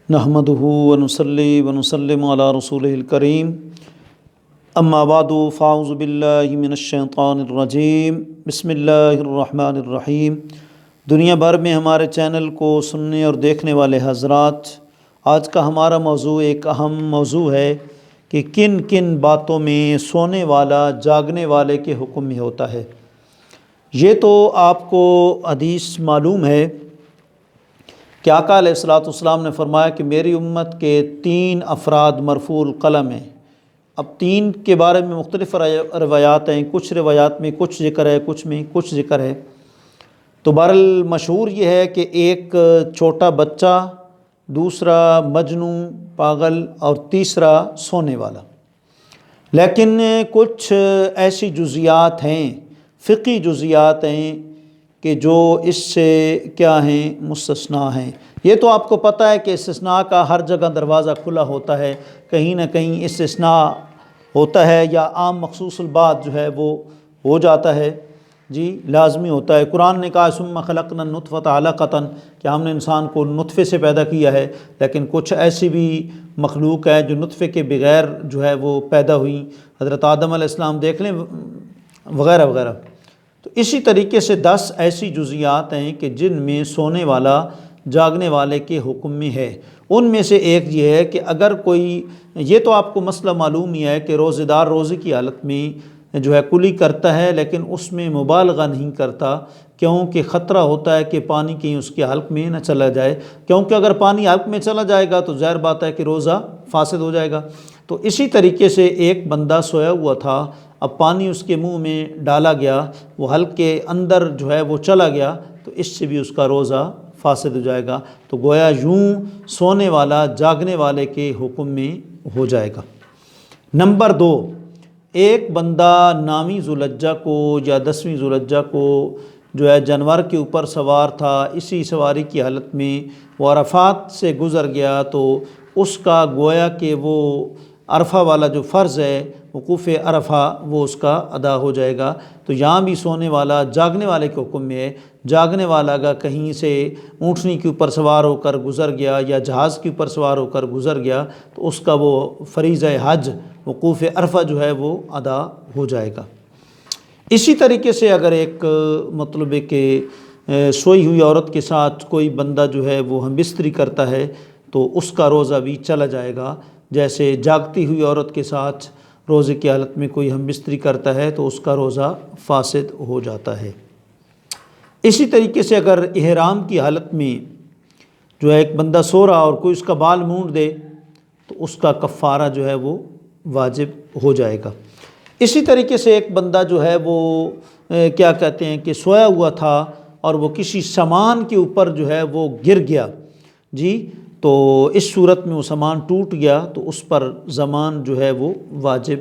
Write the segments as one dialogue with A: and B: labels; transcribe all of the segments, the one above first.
A: نحمدہ ونصلی ونسلم علی رسولہ الکریم اما بعد فاعوذ باللہ من الشیطان الرجیم بسم اللہ الرحمن الرحیم۔ دنیا بھر میں ہمارے چینل کو سننے اور دیکھنے والے حضرات، آج کا ہمارا موضوع ایک اہم موضوع ہے کہ کن کن باتوں میں سونے والا جاگنے والے کے حکم میں ہوتا ہے۔ یہ تو آپ کو حدیث معلوم ہے کہ آقا علیہ الصلوۃ والسلام نے فرمایا کہ میری امت کے 3 افراد مرفوع القلم ہیں۔ اب 3 کے بارے میں مختلف روایات ہیں، کچھ روایات میں کچھ ذکر ہے، کچھ میں کچھ ذکر ہے۔ تو بہرحال مشہور یہ ہے کہ ایک چھوٹا بچہ، دوسرا مجنون پاگل اور تیسرا سونے والا۔ لیکن کچھ ایسی جزیات ہیں، فقہی جزیات ہیں کہ جو اس سے کیا ہیں، مستثنیٰ ہیں۔ یہ تو آپ کو پتہ ہے کہ استثناء کا ہر جگہ دروازہ کھلا ہوتا ہے، کہیں نہ کہیں استثناء ہوتا ہے یا عام مخصوص البات جو ہے وہ ہو جاتا ہے، جی لازمی ہوتا ہے۔ قرآن نے کہا ثم خلقنا النطفۃ علقۃ کہ ہم نے انسان کو نطفے سے پیدا کیا ہے، لیکن کچھ ایسی بھی مخلوق ہے جو نطفے کے بغیر جو ہے وہ پیدا ہوئی، حضرت آدم علیہ السلام دیکھ لیں وغیرہ وغیرہ۔ تو اسی طریقے سے 10 ایسی جزیات ہیں کہ جن میں سونے والا جاگنے والے کے حکم میں ہے۔ ان میں سے ایک یہ ہے کہ اگر کوئی، یہ تو آپ کو مسئلہ معلوم ہی ہے کہ روزے دار روزے کی حالت میں جو ہے کلی کرتا ہے، لیکن اس میں مبالغہ نہیں کرتا، کیونکہ خطرہ ہوتا ہے کہ پانی کہیں اس کے حلق میں نہ چلا جائے، کیونکہ اگر پانی حلق میں چلا جائے گا تو ظاہر بات ہے کہ روزہ فاسد ہو جائے گا۔ تو اسی طریقے سے ایک بندہ سویا ہوا تھا، اب پانی اس کے منہ میں ڈالا گیا، وہ حلق کے اندر جو ہے وہ چلا گیا، تو اس سے بھی اس کا روزہ فاسد ہو جائے گا۔ تو گویا یوں سونے والا جاگنے والے کے حکم میں ہو جائے گا۔ نمبر 2، ایک بندہ 9ویں ذو الحجہ کو یا 10ویں ذو الحجہ کو جو ہے جانور کے اوپر سوار تھا، اسی سواری کی حالت میں وہ عرفات سے گزر گیا، تو اس کا گویا کہ وہ عرفہ والا جو فرض ہے وقوف عرفہ وہ اس کا ادا ہو جائے گا۔ تو یہاں بھی سونے والا جاگنے والے کے حکم میں ہے۔ جاگنے والا اگر کہیں سے اونٹنی کے اوپر سوار ہو کر گزر گیا یا جہاز کے اوپر سوار ہو کر گزر گیا تو اس کا وہ فریضہ حج وقوف عرفہ جو ہے وہ ادا ہو جائے گا۔ اسی طریقے سے اگر ایک مطلب ہے کہ سوئی ہوئی عورت کے ساتھ کوئی بندہ جو ہے وہ ہم بستری کرتا ہے تو اس کا روزہ بھی چلا جائے گا، جیسے جاگتی ہوئی عورت کے ساتھ روزے کی حالت میں کوئی ہم بستری کرتا ہے تو اس کا روزہ فاسد ہو جاتا ہے۔ اسی طریقے سے اگر احرام کی حالت میں جو ہے ایک بندہ سو رہا اور کوئی اس کا بال مونڈ دے تو اس کا کفارہ جو ہے وہ واجب ہو جائے گا۔ اسی طریقے سے ایک بندہ جو ہے وہ کیا کہتے ہیں کہ سویا ہوا تھا اور وہ کسی سامان کے اوپر جو ہے وہ گر گیا، جی تو اس صورت میں وہ سامان ٹوٹ گیا تو اس پر ضمان جو ہے وہ واجب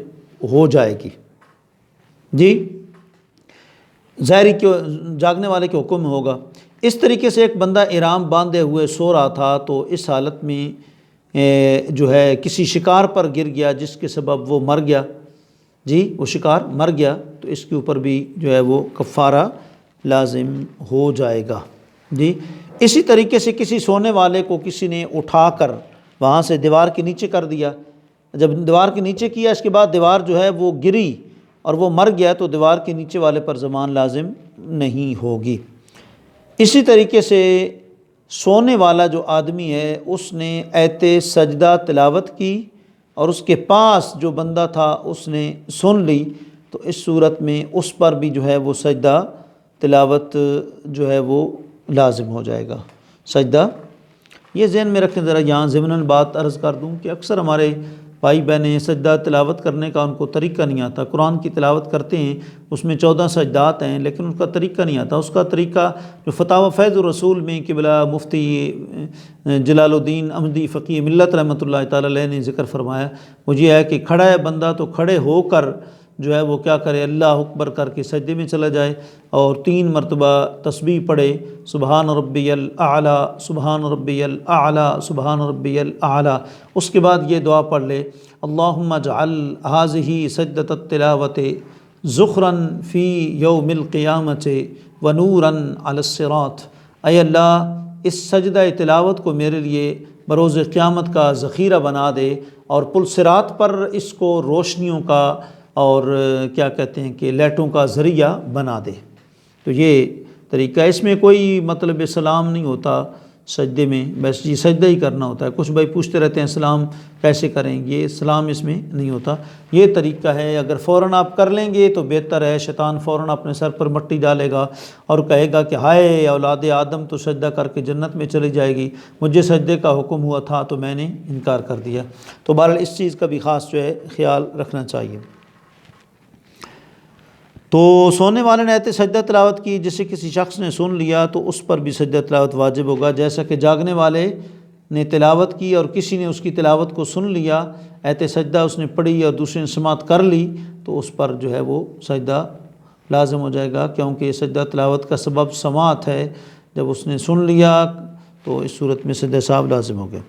A: ہو جائے گی، جی ظاہری کے جاگنے والے کے حکم میں ہوگا۔ اس طریقے سے ایک بندہ احرام باندھے ہوئے سو رہا تھا تو اس حالت میں جو ہے کسی شکار پر گر گیا جس کے سبب وہ مر گیا، جی وہ شکار مر گیا تو اس کے اوپر بھی جو ہے وہ کفارہ لازم ہو جائے گا، جی۔ اسی طریقے سے کسی سونے والے کو کسی نے اٹھا کر وہاں سے دیوار کے نیچے کر دیا، جب دیوار کے نیچے کیا اس کے بعد دیوار جو ہے وہ گری اور وہ مر گیا تو دیوار کے نیچے والے پر ضمان لازم نہیں ہوگی۔ اسی طریقے سے سونے والا جو آدمی ہے اس نے ایت سجدہ تلاوت کی اور اس کے پاس جو بندہ تھا اس نے سن لی تو اس صورت میں اس پر بھی جو ہے وہ سجدہ تلاوت جو ہے وہ لازم ہو جائے گا۔ سجدہ یہ ذہن میں رکھیں، ذرا یہاں ضمناً بات عرض کر دوں کہ اکثر ہمارے بھائی بہنیں سجدہ تلاوت کرنے کا ان کو طریقہ نہیں آتا۔ قرآن کی تلاوت کرتے ہیں، اس میں 14 سجدات ہیں لیکن ان کا طریقہ نہیں آتا۔ اس کا طریقہ جو فتاوی فیض الرسول میں قبلہ مفتی جلال الدین احمدی فقیہ ملت رحمۃ اللہ تعالی علیہ نے ذکر فرمایا، وہ یہ ہے کہ کھڑا ہے بندہ تو کھڑے ہو کر جو ہے وہ کیا کرے، اللہ اکبر کر کے سجدے میں چلا جائے اور 3 مرتبہ تسبیح پڑھے، سبحان ربی الاعلیٰ سبحان ربی الاعلیٰ سبحان ربی الاعلیٰ۔ اس کے بعد یہ دعا پڑھ لے، اللہم اجعل هذه سجدۃ التلاوۃ ذخرا فی یوم القیامۃ ونورا علی الصراط۔ اے اللہ اس سجدہ تلاوت کو میرے لیے بروز قیامت کا ذخیرہ بنا دے اور پل صراط پر اس کو روشنیوں کا اور کیا کہتے ہیں کہ لائٹوں کا ذریعہ بنا دے۔ تو یہ طریقہ، اس میں کوئی مطلب سلام نہیں ہوتا سجدے میں، بس جی سجدہ ہی کرنا ہوتا ہے۔ کچھ بھائی پوچھتے رہتے ہیں سلام کیسے کریں، یہ سلام اس میں نہیں ہوتا، یہ طریقہ ہے۔ اگر فوراً آپ کر لیں گے تو بہتر ہے، شیطان فوراً اپنے سر پر مٹی ڈالے گا اور کہے گا کہ ہائے اولاد آدم تو سجدہ کر کے جنت میں چلی جائے گی، مجھے سجدے کا حکم ہوا تھا تو میں نے انکار کر دیا۔ تو بہرحال اس چیز کا بھی خاص جو ہے خیال رکھنا چاہیے۔ تو سونے والے نے آیت سجدہ تلاوت کی، جسے کسی شخص نے سن لیا تو اس پر بھی سجدہ تلاوت واجب ہوگا، جیسا کہ جاگنے والے نے تلاوت کی اور کسی نے اس کی تلاوت کو سن لیا، آیت سجدہ اس نے پڑھی اور دوسرے نے سماعت کر لی تو اس پر جو ہے وہ سجدہ لازم ہو جائے گا، کیونکہ یہ سجدہ تلاوت کا سبب سماعت ہے۔ جب اس نے سن لیا تو اس صورت میں سجدہ صاحب لازم ہو گیا۔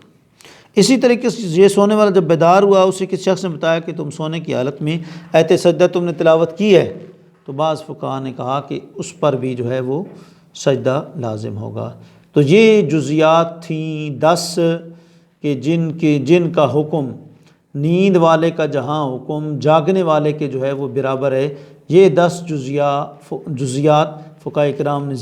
A: اسی طریقے سے یہ سونے والا جب بیدار ہوا، اسے کسی شخص نے بتایا کہ تم سونے کی حالت میں آیت سجدہ تم نے تلاوت کی ہے، تو بعض فقہاء نے کہا کہ اس پر بھی جو ہے وہ سجدہ لازم ہوگا۔ تو یہ جزیات تھیں 10 کہ جن کا حکم نیند والے کا جہاں حکم جاگنے والے کے جو ہے وہ برابر ہے۔ یہ 10 جزیات فقہاء کرام نے ذکر